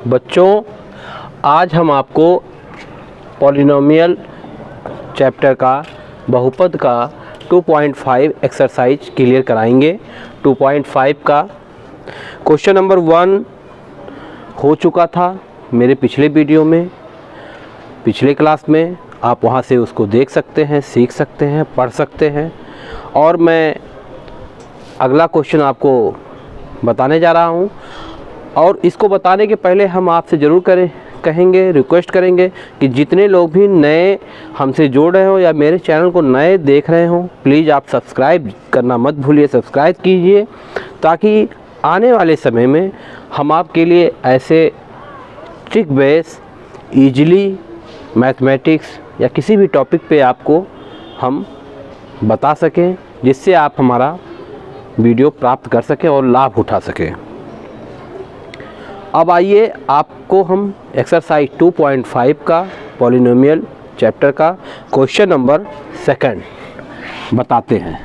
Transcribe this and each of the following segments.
बच्चों, आज हम आपको पॉलिनोमियल चैप्टर का बहुपद का 2.5 एक्सरसाइज क्लियर कराएंगे। 2.5 का क्वेश्चन नंबर 1 हो चुका था मेरे पिछले वीडियो में, पिछले क्लास में। आप वहां से उसको देख सकते हैं, सीख सकते हैं, पढ़ सकते हैं। और मैं अगला क्वेश्चन आपको बताने जा रहा हूं। और इसको बताने के पहले हम आपसे ज़रूर कहेंगे, रिक्वेस्ट करेंगे कि जितने लोग भी नए हमसे जुड़ रहे हो या मेरे चैनल को नए देख रहे हो, प्लीज़ आप सब्सक्राइब करना मत भूलिए, सब्सक्राइब कीजिए, ताकि आने वाले समय में हम आपके लिए ऐसे ट्रिक बेस ईजिली मैथमेटिक्स या किसी भी टॉपिक पे आपको हम बता सकें, जिससे आप हमारा वीडियो प्राप्त कर सकें और लाभ उठा सकें। अब आइए आपको हम एक्सरसाइज 2.5 का पॉलिनोमियल चैप्टर का क्वेश्चन नंबर 2 बताते हैं।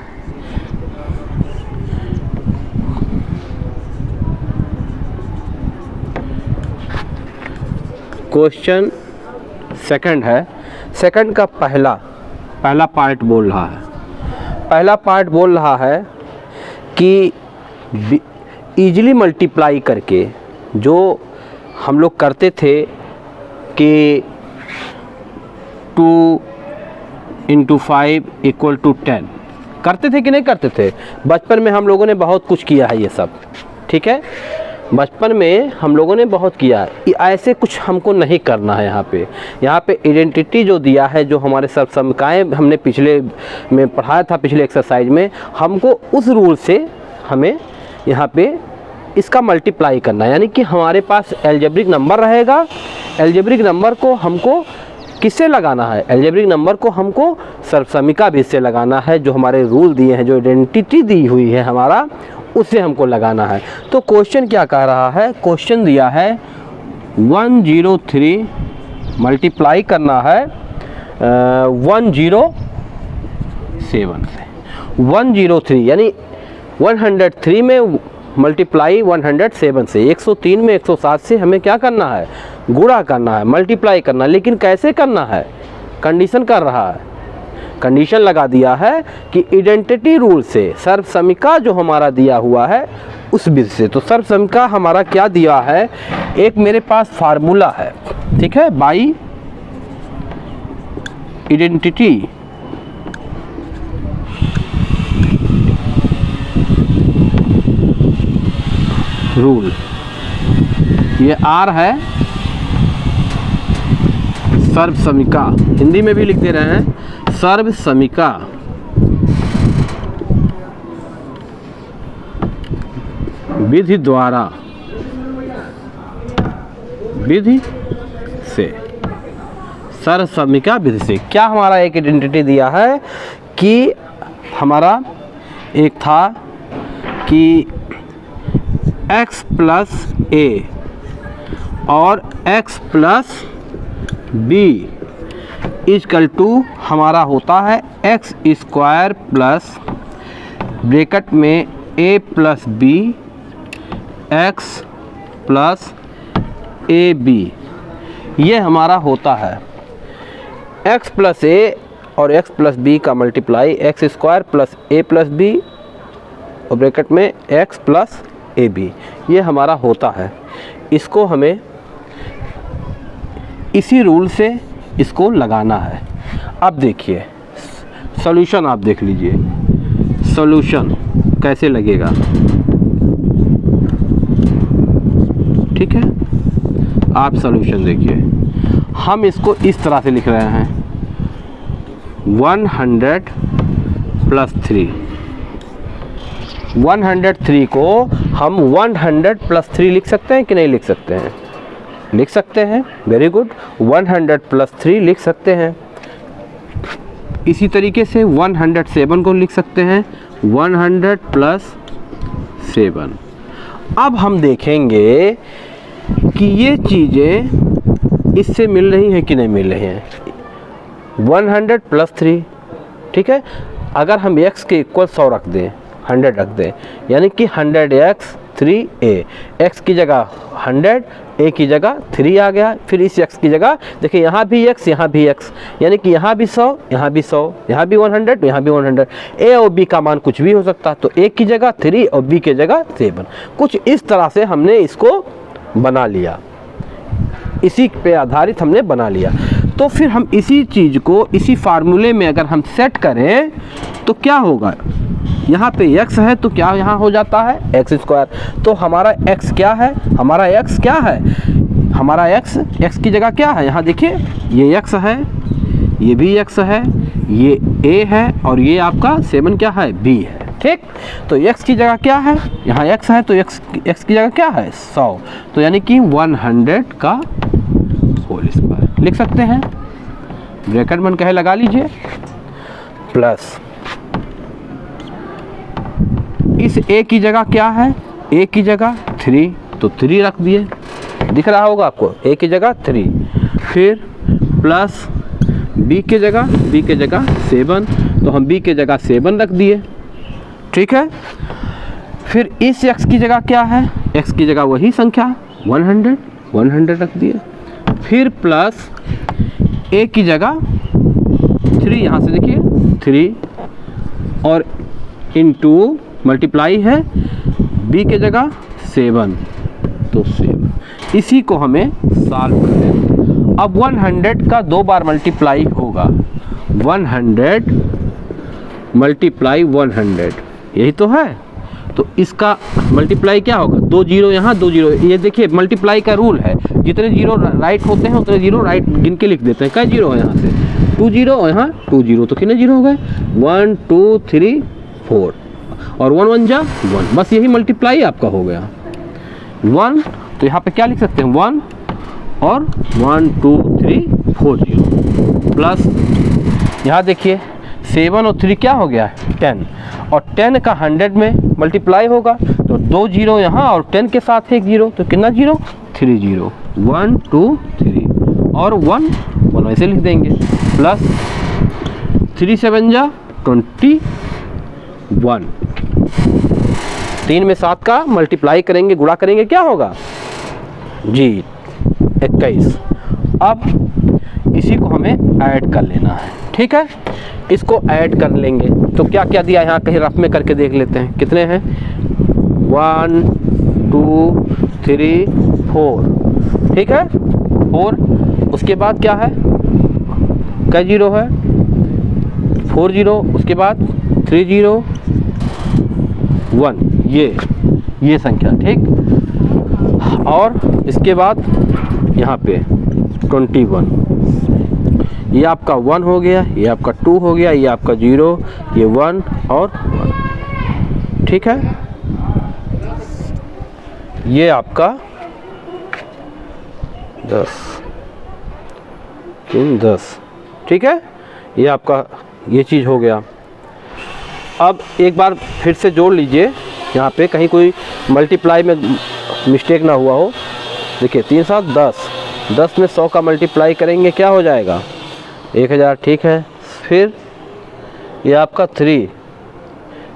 क्वेश्चन 2 है। सेकंड का पहला पार्ट बोल रहा है। पहला पार्ट बोल रहा है कि इजीली मल्टीप्लाई करके जो हम लोग करते थे कि 2 × 5 = 10, करते थे कि नहीं करते थे? बचपन में हम लोगों ने बहुत कुछ किया है ये सब, ठीक है। बचपन में हम लोगों ने बहुत किया है। ऐसे कुछ हमको नहीं करना है। यहाँ पे आइडेंटिटी जो दिया है, जो हमारे सर्वसमकाएँ हमने पिछले में पढ़ाया था, पिछले एक्सरसाइज में, हमको उस रूल से हमें यहाँ पे इसका मल्टीप्लाई करना है। यानी कि हमारे पास एल्जेब्रिक नंबर रहेगा। एल्जेब्रिक नंबर को हमको किससे लगाना है? एल्जेब्रिक नंबर को हमको सर्वसमिका भी से लगाना है। जो हमारे रूल दिए हैं, जो आइडेंटिटी दी हुई है हमारा, उससे हमको लगाना है। तो क्वेश्चन क्या कह रहा है? क्वेश्चन दिया है 103 मल्टीप्लाई करना है 107 से। 103 यानी 103 में मल्टीप्लाई 107 से। 103 में 107 से हमें क्या करना है? गुणा करना है, मल्टीप्लाई करना है। लेकिन कैसे करना है? कंडीशन कर रहा है, कंडीशन लगा दिया है कि आइडेंटिटी रूल से, सर्वसमिका जो हमारा दिया हुआ है उस विधि से। तो सर्वसमिका हमारा क्या दिया है? एक मेरे पास फार्मूला है, ठीक है, बाई आइडेंटिटी रूल, ये आर है। सर्वसमिका हिंदी में भी लिख दे रहे हैं, सर्वसमिका विधि द्वारा, विधि से, सर्वसमिका विधि से। क्या हमारा एक आइडेंटिटी दिया है कि हमारा एक था कि x + a और x + b = हमारा होता है x² प्लस ब्रैकेट में a + b x + ab। ये हमारा होता है x + a और x + b का मल्टीप्लाई x² + a + b और ब्रैकेट में x + ab। ये हमारा होता है। इसको हमें इसी रूल से इसको लगाना है। अब देखिए सॉल्यूशन, आप देख लीजिए सॉल्यूशन कैसे लगेगा, ठीक है। आप सॉल्यूशन देखिए, हम इसको इस तरह से लिख रहे हैं 100 + 3। 103 को हम 100 + 3 लिख सकते हैं कि नहीं लिख सकते हैं? लिख सकते हैं, वेरी गुड। 100 + 3 लिख सकते हैं। इसी तरीके से 107 को लिख सकते हैं 100 + 7। अब हम देखेंगे कि ये चीज़ें इससे मिल रही हैं कि नहीं मिल रही हैं। 100 + 3, ठीक है। अगर हम x के इक्वल 100 रख दें, 100 रख दें, यानी कि 100x 3a, x की जगह 100, a की जगह 3 आ गया। फिर इस x की जगह देखिए यहाँ भी x, यहाँ भी x, यानी कि यहाँ भी 100, यहाँ भी 100, यहाँ भी 100, यहाँ भी 100। a और b का मान कुछ भी हो सकता, तो a की जगह 3 और b की जगह 7। कुछ इस तरह से हमने इसको बना लिया, इसी पे आधारित हमने बना लिया। तो फिर हम इसी चीज़ को इसी फार्मूले में अगर हम सेट करें तो क्या होगा, यहाँ पे x है तो क्या यहाँ हो जाता है x²। तो हमारा x क्या है, हमारा x क्या है, हमारा x की जगह क्या है, यहाँ देखिए ये x है, ये भी x है, ये a है और ये आपका 7 क्या है, b है। ठीक, तो x की जगह क्या है, यहाँ x है तो x की जगह क्या है 100, तो यानी कि 100 का होल स्क्वायर लिख सकते हैं। ब्रैकेट में कहे लगा लीजिए, प्लस इस a की जगह क्या है, a की जगह 3, तो 3 रख दिए, दिख रहा होगा आपको, a की जगह 3। फिर प्लस b की जगह 7, तो हम b की जगह 7 रख दिए। ठीक है, फिर इस x की जगह क्या है, x की जगह वही संख्या 100 रख दिए। फिर प्लस a की जगह 3, यहाँ से देखिए 3 और इनटू मल्टीप्लाई है b की जगह 7, तो 7। इसी को हमें सॉल्व कर दें। अब 100 का 2 बार मल्टीप्लाई होगा, 100 मल्टीप्लाई 100, यही तो है। तो इसका मल्टीप्लाई क्या होगा, 2 जीरो यहाँ 2 जीरो, ये देखिए मल्टीप्लाई का रूल है, जितने जीरो राइट होते हैं उतने जीरो राइट गिन के लिख देते हैं। कई जीरो है यहाँ से, 2 जीरो और यहाँ 2 जीरो, तो कितने जीरो हो गए 1 2 3 4 और 1 1 जा 1, बस यही मल्टीप्लाई आपका हो गया 1। तो यहाँ पे क्या लिख सकते हैं 1 और 1 2 3 4 जीरो, प्लस यहाँ देखिए 7 और 3 क्या हो गया 10, और 10 का 100 में मल्टीप्लाई होगा, तो 2 जीरो यहाँ और 10 के साथ एक जीरो, तो कितना जीरो 3 जीरो, 1 2 3 और 1 वैसे लिख देंगे, प्लस 3 7 जा 21, 3 में 7 का मल्टीप्लाई करेंगे, गुणा करेंगे, क्या होगा जी 21। अब इसी को हमें ऐड कर लेना है। ठीक है, इसको ऐड कर लेंगे तो क्या क्या दिया, यहाँ कहीं रफ में करके देख लेते हैं कितने हैं, 1 2 3 4। ठीक है, 4, उसके बाद क्या है, कई जीरो है 4 जीरो, उसके बाद 3 जीरो 1, ये संख्या। ठीक, और इसके बाद यहाँ पे 21, ये आपका 1 हो गया, ये आपका 2 हो गया, ये आपका 0, ये 1 और 1। ठीक है, ये आपका 10 3 10। ठीक है, ये आपका ये चीज़ हो गया। अब एक बार फिर से जोड़ लीजिए, यहाँ पे कहीं कोई मल्टीप्लाई में मिस्टेक ना हुआ हो। देखिए 3 7 10, 10 में 100 का मल्टीप्लाई करेंगे क्या हो जाएगा 1000। ठीक है, फिर ये आपका 3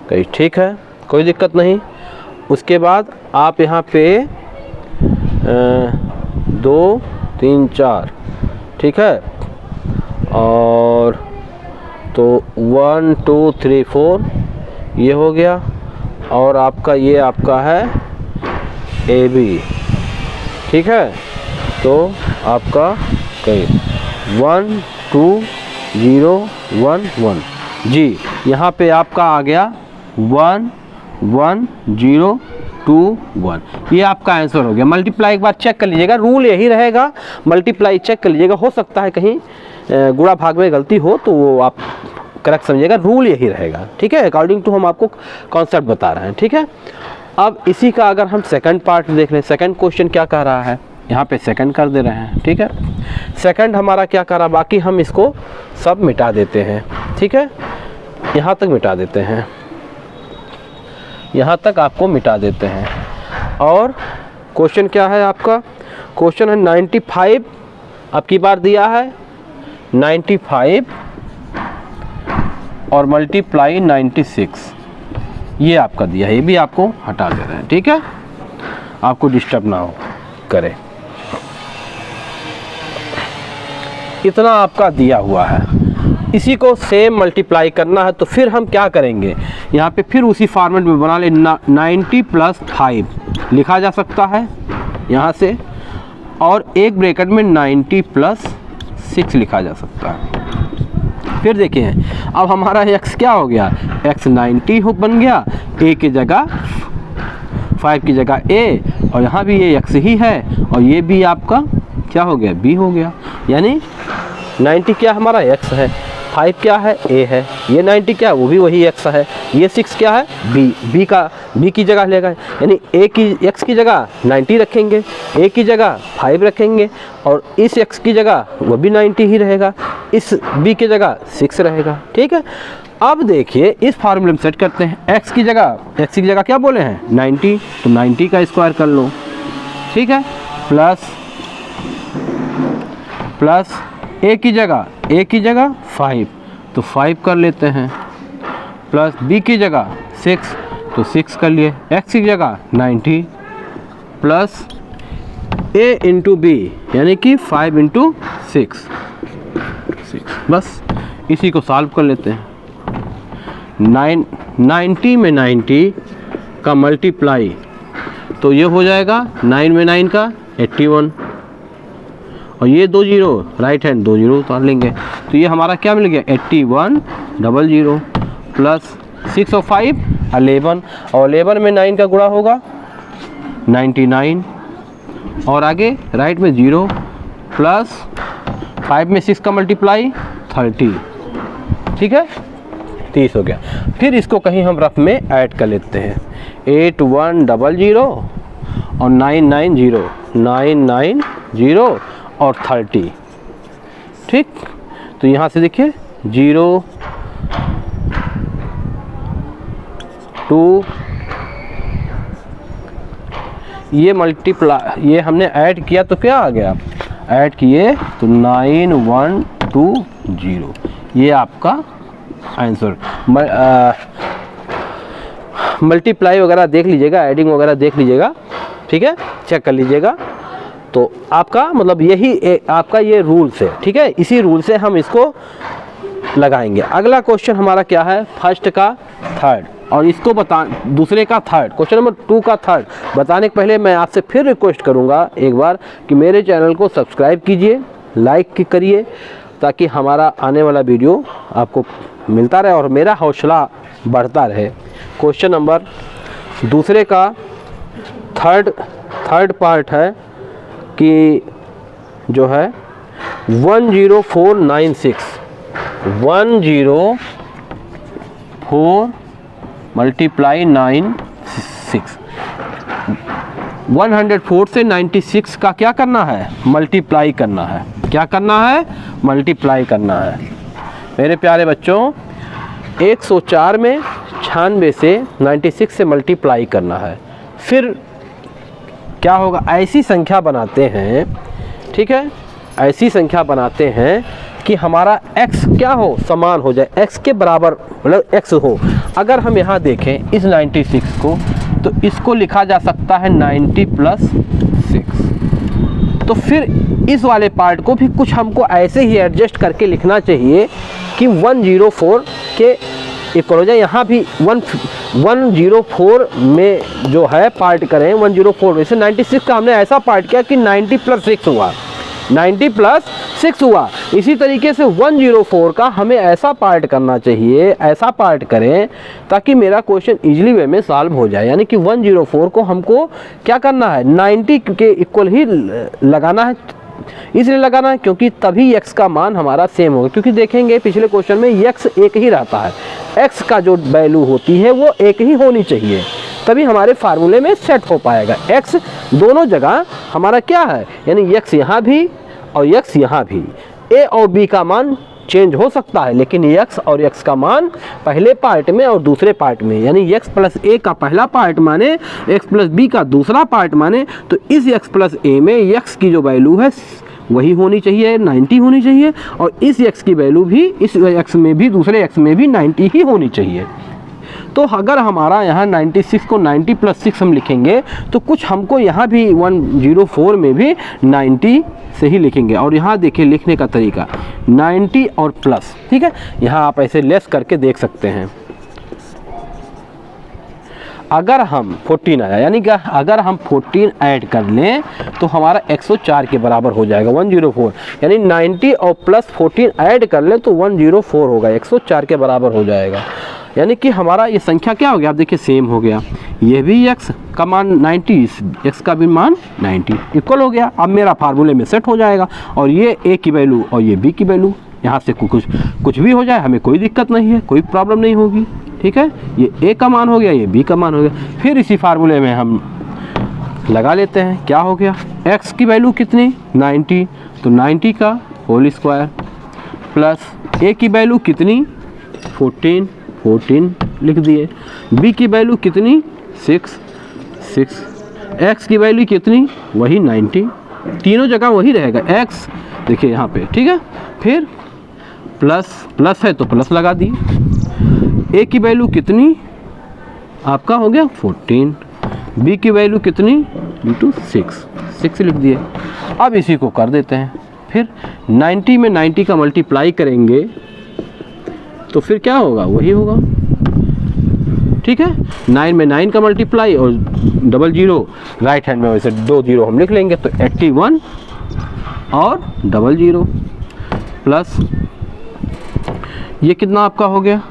कहीं, ठीक है कोई दिक्कत नहीं। उसके बाद आप यहाँ पे 2 3 4, ठीक है, और तो 1 2 3 4 ये हो गया, और आपका ये आपका है AB। ठीक है, तो आपका कहीं 1 2 0 1 1 जी, यहाँ पे आपका आ गया 1 1 0 2 1, ये आपका आंसर हो गया। मल्टीप्लाई एक बार चेक कर लीजिएगा, रूल यही रहेगा, मल्टीप्लाई चेक कर लीजिएगा, हो सकता है कहीं गुणा भाग में गलती हो तो वो आप करेक्ट समझिएगा, रूल यही रहेगा। ठीक है, अकॉर्डिंग टू हम आपको कॉन्सेप्ट बता रहे हैं। ठीक है, अब इसी का अगर हम सेकंड पार्ट देख लें, सेकंड क्वेश्चन क्या कह रहा है, यहाँ पे सेकंड कर दे रहे हैं। ठीक है, सेकंड हमारा क्या कर रहा, बाकी हम इसको सब मिटा देते हैं। ठीक है, यहाँ तक मिटा देते हैं, यहाँ तक आपको मिटा देते हैं। और क्वेश्चन क्या है आपका, क्वेश्चन है 95, अब की बार दिया है 95 और मल्टीप्लाई 96, ये आपका दिया है, ये भी आपको हटा दे रहे हैं। ठीक है, आपको डिस्टर्ब ना हो करे। इतना आपका दिया हुआ है, इसी को सेम मल्टीप्लाई करना है। तो फिर हम क्या करेंगे, यहाँ पे फिर उसी फॉर्मेट में बना ले। 90 + 5 लिखा जा सकता है यहाँ से, और एक ब्रैकेट में 90 + 6 लिखा जा सकता है। फिर देखिए अब हमारा x क्या हो गया, x 90 बन गया, a की जगह 5 की जगह a, और यहाँ भी ये x ही है, और ये भी आपका क्या हो गया, b हो गया। यानी 90 क्या हमारा x है, 5 क्या है, a है, ये 90 क्या है, वो भी वही x है, ये 6 क्या है, b की जगह लेगा। यानी a की x की जगह 90 रखेंगे, a की जगह 5 रखेंगे, और इस x की जगह वो भी 90 ही रहेगा, इस b की जगह 6 रहेगा। ठीक है, अब देखिए इस फार्मूले में सेट करते हैं। x की जगह क्या बोले हैं, 90, तो 90 का स्क्वायर कर लो। ठीक है, प्लस a की जगह 5, तो 5 कर लेते हैं, प्लस b की जगह 6, तो 6 कर लिए, x की जगह 90, प्लस a इंटू b यानी कि 5 इंटू 6। बस इसी को सॉल्व कर लेते हैं। 90 में 90 का मल्टीप्लाई, तो ये हो जाएगा 9 में 9 का 81, और ये 2 जीरो राइट हैंड 2 जीरो उतार लेंगे, तो ये हमारा क्या मिल गया 8100, प्लस 6 और 5 11, और 11 में 9 का गुणा होगा 99, और आगे राइट में 0, प्लस 5 में 6 का मल्टीप्लाई 30। ठीक है, 30 हो गया। फिर इसको कहीं हम रफ में ऐड कर लेते हैं, 8100 और 990 और 30। ठीक, तो यहाँ से देखिए 0 2, ये मल्टीप्लाई, ये हमने ऐड किया तो क्या आ गया, ऐड किए तो 9120, ये आपका आंसर। मल्टीप्लाई वगैरह देख लीजिएगा, एडिंग वगैरह देख लीजिएगा, ठीक है, चेक कर लीजिएगा। तो आपका मतलब यही आपका ये रूल्स है। ठीक है, इसी रूल से हम इसको लगाएंगे। अगला क्वेश्चन हमारा क्या है, फर्स्ट का थर्ड, और इसको दूसरे का थर्ड, क्वेश्चन नंबर 2 का थर्ड बताने के पहले मैं आपसे फिर रिक्वेस्ट करूंगा एक बार कि मेरे चैनल को सब्सक्राइब कीजिए, लाइक करिए, ताकि हमारा आने वाला वीडियो आपको मिलता रहे और मेरा हौसला बढ़ता रहे। क्वेश्चन नंबर दूसरे का थर्ड पार्ट है कि जो है 10496, 104 मल्टीप्लाई 96, 104 से 96 का क्या करना है, मल्टीप्लाई करना है। क्या करना है, मल्टीप्लाई करना है। मेरे प्यारे बच्चों, 104 में 96 से 96 से मल्टीप्लाई करना है। फिर क्या होगा, ऐसी संख्या बनाते हैं, ठीक है, ऐसी संख्या बनाते हैं कि हमारा x क्या हो, समान हो जाए, x के बराबर, मतलब x हो। अगर हम यहाँ देखें इस 96 को, तो इसको लिखा जा सकता है 90 + 6। तो फिर इस वाले पार्ट को भी कुछ हमको ऐसे ही एडजस्ट करके लिखना चाहिए कि 104 के इक्वल हो जाए। यहाँ भी 104 में जो है पार्ट करें, 104 में से 96 का हमने ऐसा पार्ट किया कि 90 + 6 हुआ, 90 + 6 हुआ। इसी तरीके से 104 का हमें ऐसा पार्ट करना चाहिए, ऐसा पार्ट करें ताकि मेरा क्वेश्चन इजीली वे में सॉल्व हो जाए। यानी कि 104 को हमको क्या करना है, 90 के इक्वल ही लगाना है। इसलिए लगाना है क्योंकि तभी x का मान हमारा सेम होगा। क्योंकि देखेंगे पिछले क्वेश्चन में x एक ही रहता है, x का जो वैल्यू होती है वो एक ही होनी चाहिए, तभी हमारे फार्मूले में सेट हो पाएगा। x दोनों जगह हमारा क्या है, यानी x यहाँ भी और x यहाँ भी। a और b का मान चेंज हो सकता है, लेकिन x और x का मान पहले पार्ट में और दूसरे पार्ट में, यानी x + a का पहला पार्ट माने, x + b का दूसरा पार्ट माने, तो इस x + a में x की जो वैल्यू है वही होनी चाहिए, 90 होनी चाहिए, और इस x की वैल्यू भी इस x में भी, दूसरे x में भी 90 ही होनी चाहिए। तो अगर हमारा यहाँ 96 को 90 + 6 हम लिखेंगे तो कुछ हमको यहाँ भी 104 में भी 90 से ही लिखेंगे। और यहाँ देखिए लिखने का तरीका 90 और प्लस, ठीक है, यहाँ आप ऐसे लेस करके देख सकते हैं। अगर हम 14 आया, यानी कि अगर हम 14 ऐड कर लें तो हमारा 104 के बराबर हो जाएगा 104, यानी 90 और प्लस 14 ऐड कर लें तो 104 होगा, 104 के बराबर हो जाएगा। यानी कि हमारा ये संख्या क्या हो गया, आप देखिए सेम हो गया, ये भी x का मान 90, x का भी मान 90 इक्वल हो गया। अब मेरा फार्मूले में सेट हो जाएगा और ये a की वैल्यू और ये b की वैल्यू, यहाँ से कुछ भी हो जाए हमें कोई दिक्कत नहीं है, कोई प्रॉब्लम नहीं होगी, ठीक है। ये a का मान हो गया, ये b का मान हो गया। फिर इसी फार्मूले में हम लगा लेते हैं, क्या हो गया, x की वैल्यू कितनी 90, तो 90 का होल स्क्वायर प्लस a की वैल्यू कितनी 14 लिख दिए, b की वैल्यू कितनी 6, x की वैल्यू कितनी वही 90, तीनों जगह वही रहेगा x, देखिए यहाँ पे, ठीक है। फिर प्लस है तो प्लस लगा दिए, a की वैल्यू कितनी आपका हो गया 14, b की वैल्यू कितनी × 6 लिख दिए। अब इसी को कर देते हैं, फिर 90 में 90 का मल्टीप्लाई करेंगे तो फिर क्या होगा, वही होगा, ठीक है। 9 में 9 का मल्टीप्लाई और 00 राइट हैंड में वैसे 2 0 हम लिख लेंगे, तो 81 और 00 प्लस ये कितना आपका हो गया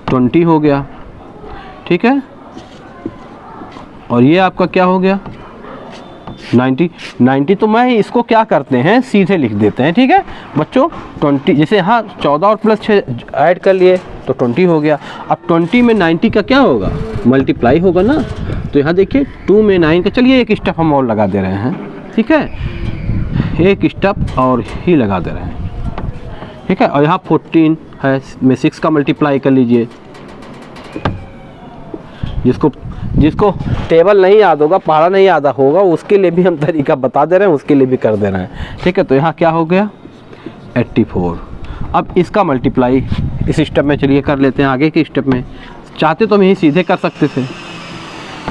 20 हो गया, ठीक है। और ये आपका क्या हो गया 90। तो मैं इसको क्या करते हैं सीधे लिख देते हैं, ठीक है बच्चों। 20 जैसे यहाँ 14 और प्लस 6 ऐड कर लिए तो 20 हो गया। अब 20 में 90 का क्या होगा मल्टीप्लाई होगा ना, तो यहाँ देखिए 2 में 9 का, चलिए एक स्टेप हम और लगा दे रहे हैं, ठीक है, एक स्टेप और ही लगा दे रहे हैं, ठीक है। और यहाँ 14 है में 6 का मल्टीप्लाई कर लीजिए, जिसको टेबल नहीं याद होगा, पहाड़ा नहीं याद होगा, उसके लिए भी हम तरीका बता दे रहे हैं, उसके लिए भी कर दे रहे हैं, ठीक है। तो यहाँ क्या हो गया 84। अब इसका मल्टीप्लाई इस स्टेप में चलिए कर लेते हैं, आगे के स्टेप में चाहते तो हम यही सीधे कर सकते थे,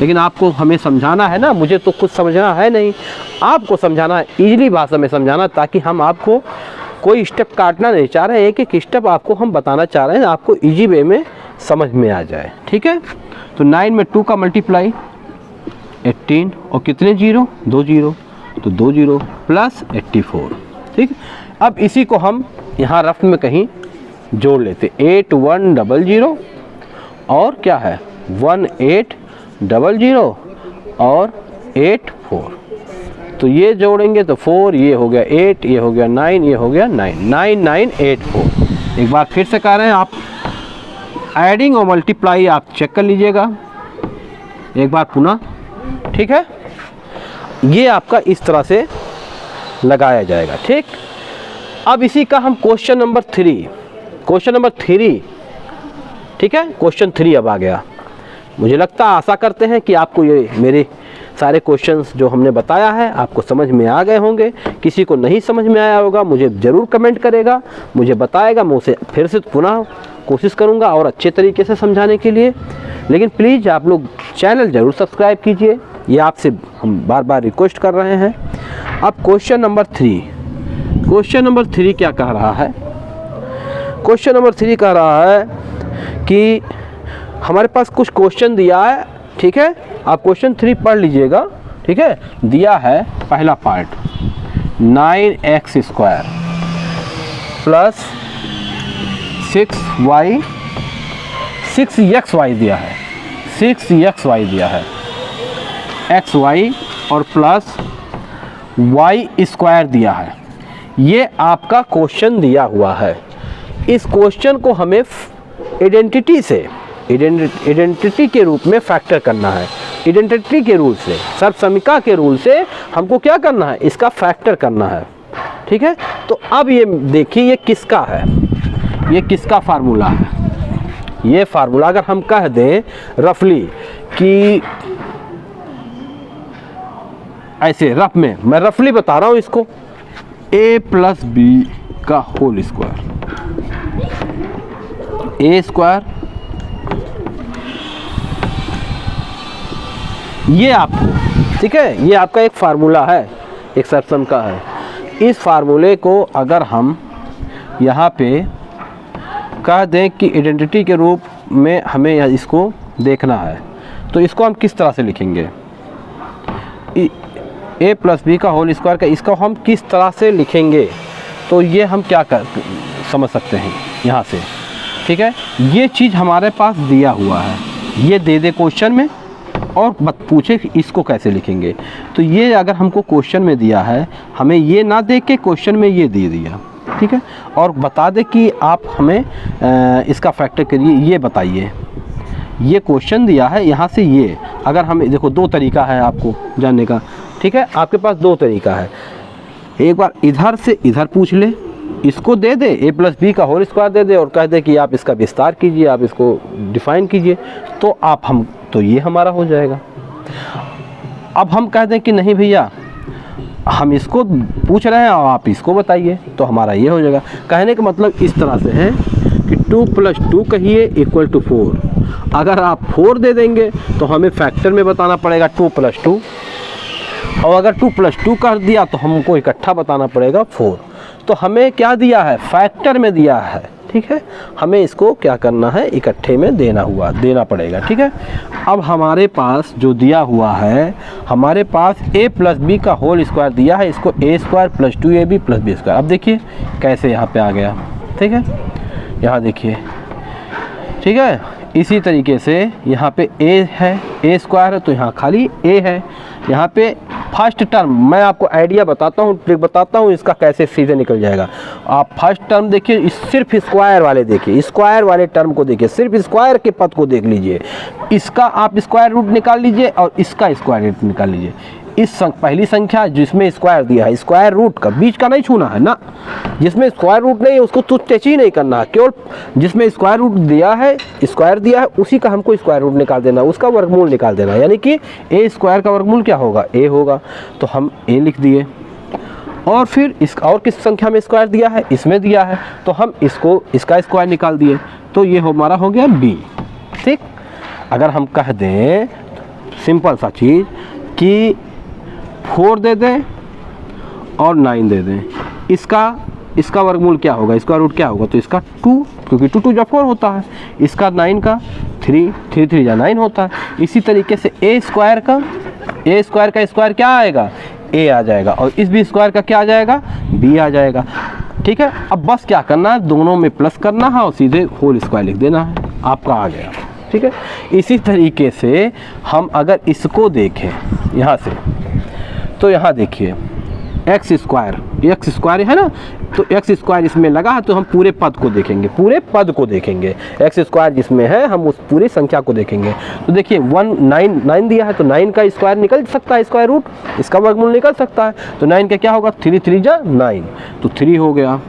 लेकिन आपको हमें समझाना है ना, मुझे तो कुछ समझना है नहीं, आपको समझाना है, ईजिली भाषा में समझाना, ताकि हम आपको कोई स्टेप काटना नहीं चाह रहे हैं, एक एक स्टेप आपको हम बताना चाह रहे हैं, आपको ईजी वे में समझ में आ जाए, ठीक है। तो 9 में 2 का मल्टीप्लाई 18 और कितने 0 2 0, तो 2 0 प्लस 84, ठीक। अब इसी को हम यहाँ रफ में कहीं जोड़ लेते, 8100 और क्या है 1800 और 84, तो ये जोड़ेंगे तो 4, ये हो गया 8, ये हो गया 9, ये हो गया 9, 9984। एक बार फिर से कह रहे हैं, आप एडिंग और मल्टीप्लाई आप चेक कर लीजिएगा एक बार पुनः, ठीक है। ये आपका इस तरह से लगाया जाएगा, ठीक। अब इसी का हम क्वेश्चन नंबर 3, ठीक है, क्वेश्चन 3 अब आ गया। मुझे लगता है, आशा करते हैं कि आपको ये मेरे सारे क्वेश्चंस जो हमने बताया है आपको समझ में आ गए होंगे। किसी को नहीं समझ में आया होगा मुझे ज़रूर कमेंट करेगा, मुझे बताएगा, मैं उसे फिर से पुनः कोशिश करूंगा और अच्छे तरीके से समझाने के लिए। लेकिन प्लीज़ आप लोग चैनल ज़रूर सब्सक्राइब कीजिए, ये आपसे हम बार बार रिक्वेस्ट कर रहे हैं। अब क्वेश्चन नंबर 3 क्या कह रहा है, क्वेश्चन नंबर 3 कह रहा है कि हमारे पास कुछ क्वेश्चन दिया है, ठीक है। आप क्वेश्चन 3 पढ़ लीजिएगा, ठीक है। दिया है पहला पार्ट 9x² प्लस 6xy दिया है, 6xy दिया है, xy और प्लस y² दिया है। ये आपका क्वेश्चन दिया हुआ है। इस क्वेश्चन को हमें आइडेंटिटी के रूप में फैक्टर करना है। आइडेंटिटी के रूल से, सर्वसमीका के रूल से हमको क्या करना है, इसका फैक्टर करना है, ठीक है। तो अब ये देखिए ये किसका है, ये किसका फार्मूला है। ये फार्मूला अगर हम कह दें रफली कि ऐसे रफ में, मैं रफली बता रहा हूँ इसको, a + b का होल स्क्वायर, a² ये आपको, ठीक है, ये आपका एक फार्मूला है, एक्सेप्शन का है। इस फार्मूले को अगर हम यहाँ पे कह दें कि आइडेंटिटी के रूप में हमें इसको देखना है, तो इसको हम किस तरह से लिखेंगे, a प्लस बी का होल स्क्वायर का इसका हम किस तरह से लिखेंगे, तो ये हम क्या समझ सकते हैं यहाँ से, ठीक है। ये चीज़ हमारे पास दिया हुआ है, ये दे दे क्वेश्चन में और मत पूछे कि इसको कैसे लिखेंगे। तो ये अगर हमको क्वेश्चन में दिया है, हमें ये ना दे के क्वेश्चन में ये दे दिया, ठीक है, और बता दे कि आप हमें इसका फैक्टर करिए, ये बताइए, ये क्वेश्चन दिया है यहाँ से। ये अगर हमें देखो, दो तरीका है आपको जानने का, ठीक है, आपके पास दो तरीका है। एक बार इधर से इधर पूछ ले, इसको दे दे a प्लस बी का होल स्क्वायर दे दे और कह दे कि आप इसका विस्तार कीजिए, आप इसको डिफाइन कीजिए, तो तो ये हमारा हो जाएगा। अब हम कह दें कि नहीं भैया, हम इसको पूछ रहे हैं और आप इसको बताइए, तो हमारा ये हो जाएगा। कहने का मतलब इस तरह से है कि 2 + 2 कहिए = 4। अगर आप 4 दे देंगे तो हमें फैक्टर में बताना पड़ेगा 2 + 2, और अगर 2 + 2 कर दिया तो हमको इकट्ठा बताना पड़ेगा 4। तो हमें क्या दिया है, फैक्टर में दिया है, ठीक है, हमें इसको क्या करना है, इकट्ठे में देना पड़ेगा, ठीक है। अब हमारे पास जो दिया हुआ है, हमारे पास a प्लस बी का होल स्क्वायर दिया है, इसको a² + 2ab + b²। अब देखिए कैसे यहाँ पे आ गया, ठीक है, यहाँ देखिए, ठीक है। इसी तरीके से यहाँ पे a है, a² है, तो यहाँ खाली a है। यहाँ पे फर्स्ट टर्म मैं आपको आइडिया बताता हूँ, ट्रिक बताता हूँ इसका कैसे सीधे निकल जाएगा। आप फर्स्ट टर्म देखिए, सिर्फ स्क्वायर वाले देखिए, स्क्वायर वाले टर्म को देखिए, सिर्फ स्क्वायर के पद को देख लीजिए, इसका आप स्क्वायर रूट निकाल लीजिए और इसका स्क्वायर रूट निकाल लीजिए। पहली संख्या जिसमें स्क्वायर दिया है, स्क्वायर रूट का बीच का नहीं छूना है ना, जिसमें स्क्वायर रूट नहीं है उसको तो टच ही नहीं करना है, केवल जिसमें स्क्वायर रूट दिया है, स्क्वायर दिया है, उसी का हमको स्क्वायर रूट निकाल देना, उसका वर्गमूल निकाल देना, यानी कि a² का वर्गमूल क्या होगा, a होगा, तो हम a लिख दिए। और फिर और किस संख्या में स्क्वायर दिया है, इसमें दिया है, तो हम इसका स्क्वायर निकाल दिए, तो ये हमारा हो गया b, ठीक। अगर हम कह दें सिंपल सा चीज़ कि 4 दे दें और 9 दे दें, इसका वर्गमूल क्या होगा, इसका रूट क्या होगा, तो इसका 2, क्योंकि 2 2 4 होता है, इसका 9 का 3 3 3 9 होता है। इसी तरीके से a² का स्क्वायर क्या आएगा, a आ जाएगा, और इस b² का क्या आ जाएगा, b आ जाएगा, ठीक है। अब बस क्या करना है, दोनों में प्लस करना है और सीधे होल स्क्वायर लिख देना है, आपका आ गया, ठीक है। इसी तरीके से हम अगर इसको देखें यहाँ से, तो यहाँ देखिए x² है ना, तो x² इसमें लगा है, तो हम पूरे पद को देखेंगे, x² जिसमें है हम उस पूरी संख्या को देखेंगे। तो देखिए 9 दिया है, तो 9 का स्क्वायर निकल सकता है, स्क्वायर रूट इसका वर्गमूल निकल सकता है, तो 9 का क्या होगा, 3 3 9, तो 3 हो गया।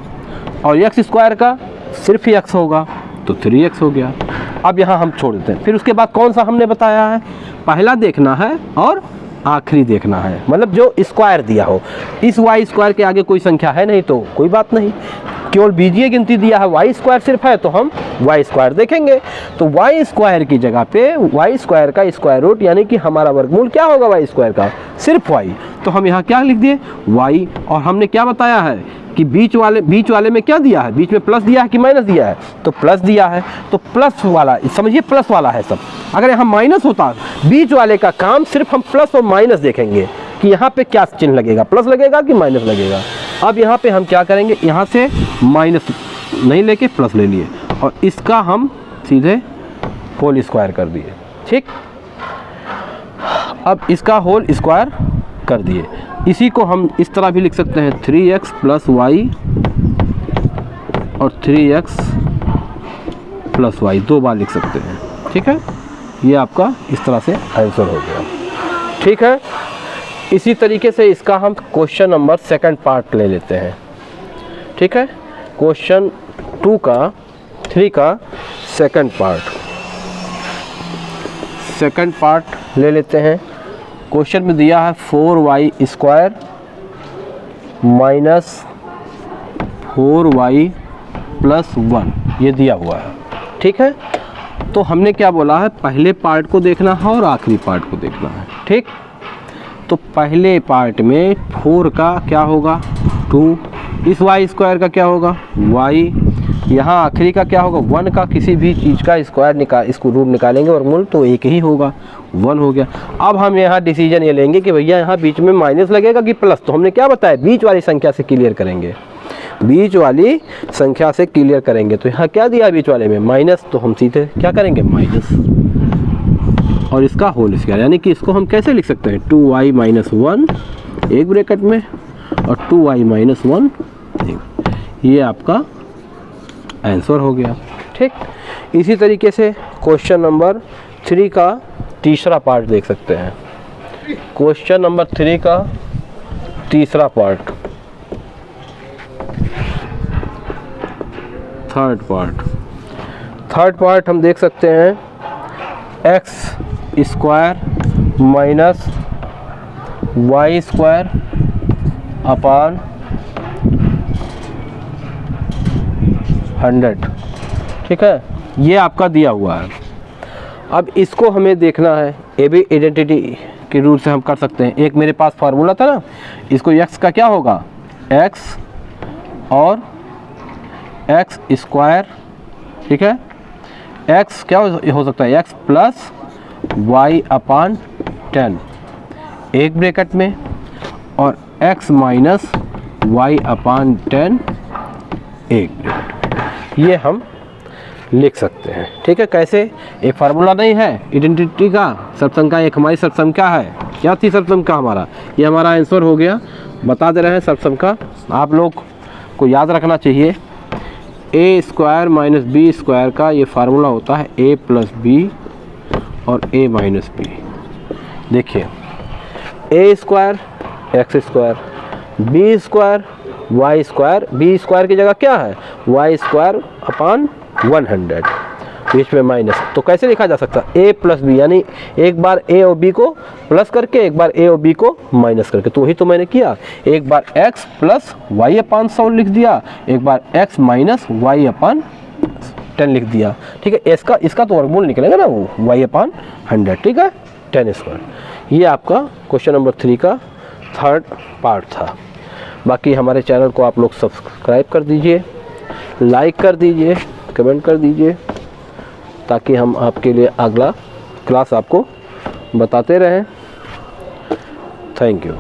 और x² का सिर्फ ही x होगा, तो 3x हो गया। अब यहाँ हम छोड़ देते हैं। फिर उसके बाद कौन सा हमने बताया है, पहला देखना है और आखिरी देखना है, मतलब जो स्क्वायर दिया हो। इस y² के आगे कोई संख्या है नहीं तो कोई बात नहीं, केवल बीजीय गिनती दिया है, y² सिर्फ है तो हम y² देखेंगे। तो y² की जगह पे y² का स्क्वायर रूट, यानी कि हमारा वर्गमूल क्या होगा y² का, सिर्फ y, तो हम यहाँ क्या लिख दिए y। और हमने क्या बताया है कि बीच वाले में क्या दिया है, बीच में प्लस दिया है कि माइनस दिया है, तो प्लस दिया है, तो प्लस वाला समझिए, प्लस वाला है सब। अगर यहाँ माइनस होता, बीच वाले का काम सिर्फ हम प्लस और माइनस देखेंगे कि यहाँ पे क्या चिन्ह लगेगा, प्लस लगेगा कि माइनस लगेगा। अब यहाँ पे हम क्या करेंगे, यहाँ से माइनस नहीं लेके प्लस ले लिए और इसका हम सीधे होल स्क्वायर कर दिए, ठीक। अब इसका होल स्क्वायर कर दिए। इसी को हम इस तरह भी लिख सकते हैं, 3x + y और 3x + y, 2 बार लिख सकते हैं, ठीक है। ये आपका इस तरह से आंसर हो गया, ठीक है। इसी तरीके से इसका हम क्वेश्चन नंबर 2 पार्ट ले लेते हैं, ठीक है। क्वेश्चन 3 का सेकंड पार्ट ले लेते हैं। क्वेश्चन में दिया है 4y² - 4y + 1, ये दिया हुआ है, ठीक है। तो हमने क्या बोला है, पहले पार्ट को देखना है और आखिरी पार्ट को देखना है, ठीक। तो पहले पार्ट में 4 का क्या होगा 2, इस वाई स्क्वायर का क्या होगा y, यहाँ आखिरी का क्या होगा 1 का किसी भी चीज़ का स्क्वायर इसको रूट निकालेंगे और मूल तो एक ही होगा 1 हो गया। अब हम यहाँ डिसीजन ये लेंगे कि भैया यहाँ बीच में माइनस लगेगा कि प्लस, तो हमने क्या बताया बीच वाली संख्या से क्लियर करेंगे, बीच वाली संख्या से क्लियर करेंगे। तो यहाँ क्या दिया बीच वाले में माइनस, तो हम सीधे क्या करेंगे माइनस और इसका होल स्क्वायर, यानी कि इसको हम कैसे लिख सकते हैं 2y - 1 एक ब्रैकेट में और 2y - 1, ये आपका आंसर हो गया, ठीक। इसी तरीके से क्वेश्चन नंबर 3 का तीसरा पार्ट देख सकते हैं। क्वेश्चन नंबर 3 का तीसरा पार्ट, थर्ड पार्ट हम देख सकते हैं x² माइनस y² अपॉन 100, ठीक है, ये आपका दिया हुआ है। अब इसको हमें देखना है, ये भी आइडेंटिटी के रूल से हम कर सकते हैं। एक मेरे पास फार्मूला था ना, इसको x का क्या होगा x और x², ठीक है, x क्या हो सकता है x प्लस y अपॉन 10 एक ब्रैकेट में और x माइनस y अपॉन 10 एक ब्रैकेट, ये हम लिख सकते हैं, ठीक है। कैसे, एक फार्मूला नहीं है आइडेंटिटी का, सर्वसंख्या एक हमारी सर्वसंख्या है, क्या थी सर्वसंख्या हमारा, ये हमारा आंसर हो गया। बता दे रहे हैं सर्वसंख्या, आप लोग को याद रखना चाहिए a² माइनस b² का ये फार्मूला होता है a प्लस बी और a माइनस बी। देखिए a² x², b² y², b² की जगह क्या है y² अपॉन 100, बीच में माइनस, तो कैसे लिखा जा सकता है a प्लस बी, यानी एक बार a और b को प्लस करके एक बार a और b को माइनस करके, तो वही तो मैंने किया, एक बार x प्लस y अपॉन 100 लिख दिया, एक बार x माइनस y अपॉन 10 लिख दिया, ठीक है। इसका तो वर्गमूल निकलेगा ना वो y अपॉन 100, ठीक है, 10²। ये आपका क्वेश्चन नंबर 3 का थर्ड पार्ट था। बाकी हमारे चैनल को आप लोग सब्सक्राइब कर दीजिए, लाइक कर दीजिए, कमेंट कर दीजिए, ताकि हम आपके लिए अगला क्लास आपको बताते रहें। Thank you.